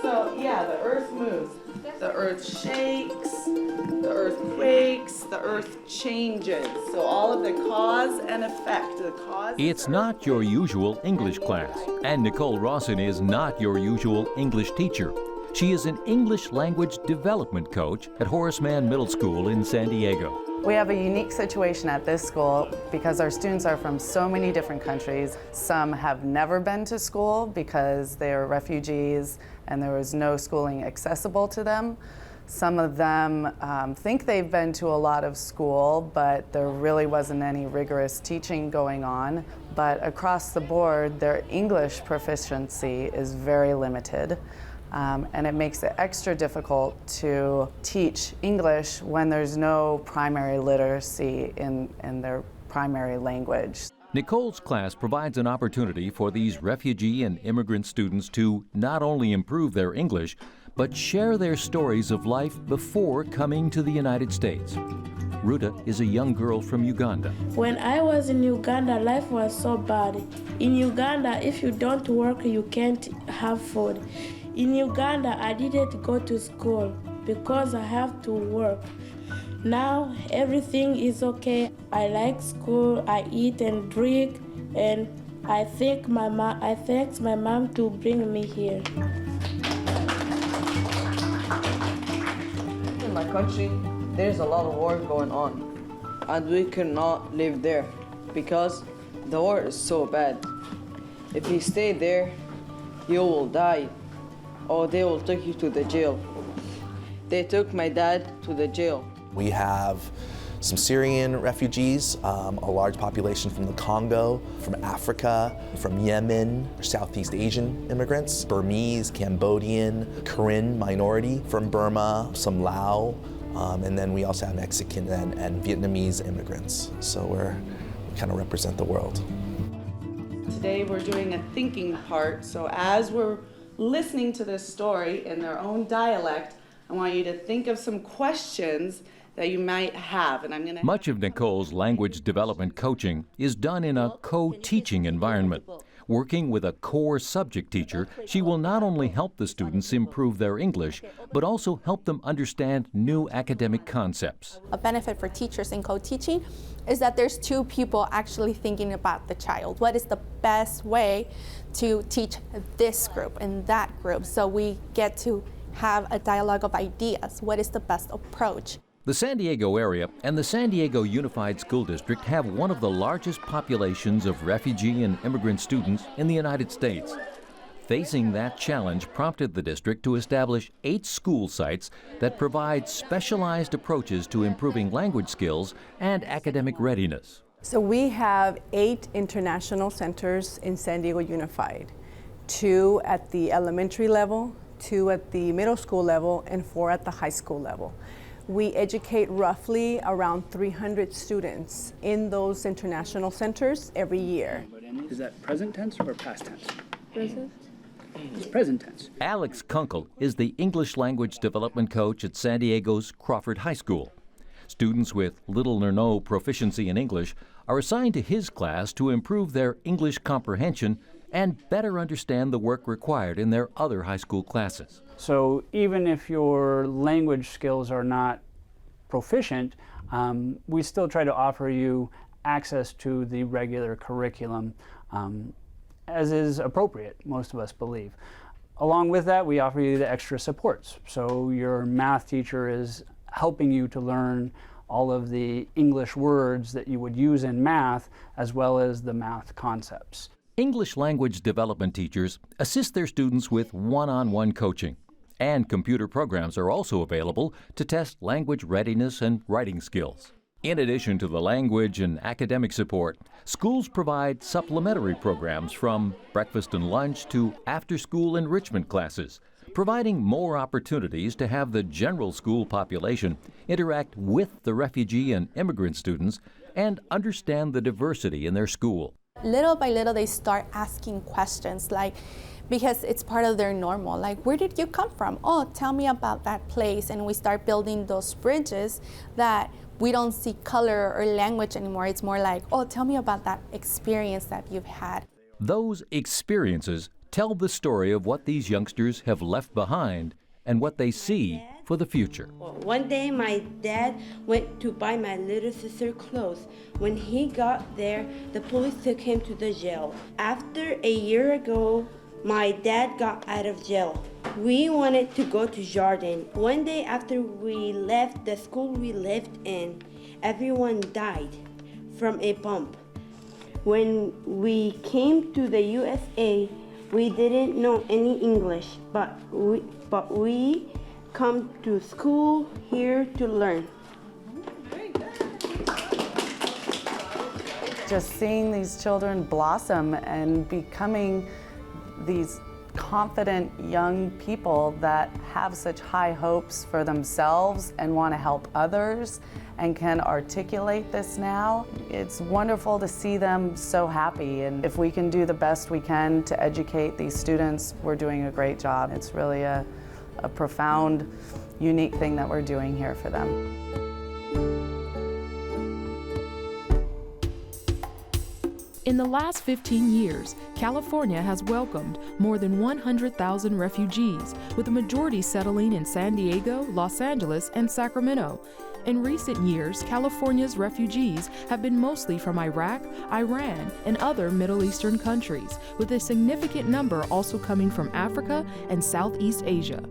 So yeah, the earth moves. The earth shakes, the earth quakes, the earth changes. So all of the cause and effect, the cause. It's not your usual English class, and Nicole Rawson is not your usual English teacher. She is an English language development coach at Horace Mann Middle School in San Diego. We have a unique situation at this school because our students are from so many different countries. Some have never been to school because they are refugees and there was no schooling accessible to them. Some of them think they've been to a lot of school, but there really wasn't any rigorous teaching going on. But across the board, their English proficiency is very limited. And it makes it extra difficult to teach English when there's no primary literacy in their primary language. Nicole's class provides an opportunity for these refugee and immigrant students to not only improve their English, but share their stories of life before coming to the United States. Ruta is a young girl from Uganda. When I was in Uganda, life was so bad. In Uganda, if you don't work, you can't have food. In Uganda, I didn't go to school because I have to work. Now everything is okay. I like school, I eat and drink, and I thank my mom to bring me here. In my country, there's a lot of war going on, and we cannot live there because the war is so bad. If you stay there, you will die, or they will take you to the jail. They took my dad to the jail. We have some Syrian refugees, a large population from the Congo, from Africa, from Yemen, Southeast Asian immigrants, Burmese, Cambodian, Karen minority from Burma, some Lao, and then we also have Mexican and Vietnamese immigrants. So we kind of represent the world. Today we're doing a thinking part, so as we're listening to this story in their own dialect, I want you to think of some questions that you might have, and I'm going to... Much of Nicole's language development coaching is done in a co-teaching environment. Working with a core subject teacher, she will not only help the students improve their English, but also help them understand new academic concepts. A benefit for teachers in co-teaching is that there's two people actually thinking about the child. What is the best way to teach this group and that group? So we get to have a dialogue of ideas. What is the best approach? The San Diego area and the San Diego Unified School District have one of the largest populations of refugee and immigrant students in the United States. Facing that challenge prompted the district to establish 8 school sites that provide specialized approaches to improving language skills and academic readiness. So we have 8 international centers in San Diego Unified, 2 at the elementary level, 2 at the middle school level, and 4 at the high school level. We educate roughly around 300 students in those international centers every year. Is that present tense or past tense? Present. It's present tense. Alex Kunkel is the English language development coach at San Diego's Crawford High School. Students with little or no proficiency in English are assigned to his class to improve their English comprehension and better understand the work required in their other high school classes. So even if your language skills are not proficient, we still try to offer you access to the regular curriculum as is appropriate, most of us believe. Along with that, we offer you the extra supports. So your math teacher is helping you to learn all of the English words that you would use in math, as well as the math concepts. English language development teachers assist their students with one-on-one coaching, and computer programs are also available to test language readiness and writing skills. In addition to the language and academic support, schools provide supplementary programs from breakfast and lunch to after-school enrichment classes, providing more opportunities to have the general school population interact with the refugee and immigrant students and understand the diversity in their school. Little by little, they start asking questions, like, because it's part of their normal, like, where did you come from? Oh, tell me about that place. And we start building those bridges that we don't see color or language anymore. It's more like, oh, tell me about that experience that you've had. Those experiences tell the story of what these youngsters have left behind and what they see for the future. One day my dad went to buy my little sister clothes. When he got there, the police took him to the jail. After a year ago, my dad got out of jail. We wanted to go to Jordan. One day after we left the school we lived in, everyone died from a bomb. When we came to the USA, we didn't know any English, but we come to school here to learn. Just seeing these children blossom and becoming these confident young people that have such high hopes for themselves and want to help others and can articulate this now. It's wonderful to see them so happy, and if we can do the best we can to educate these students, we're doing a great job. It's really a profound, unique thing that we're doing here for them. In the last 15 years, California has welcomed more than 100,000 refugees, with the majority settling in San Diego, Los Angeles, and Sacramento. In recent years, California's refugees have been mostly from Iraq, Iran, and other Middle Eastern countries, with a significant number also coming from Africa and Southeast Asia.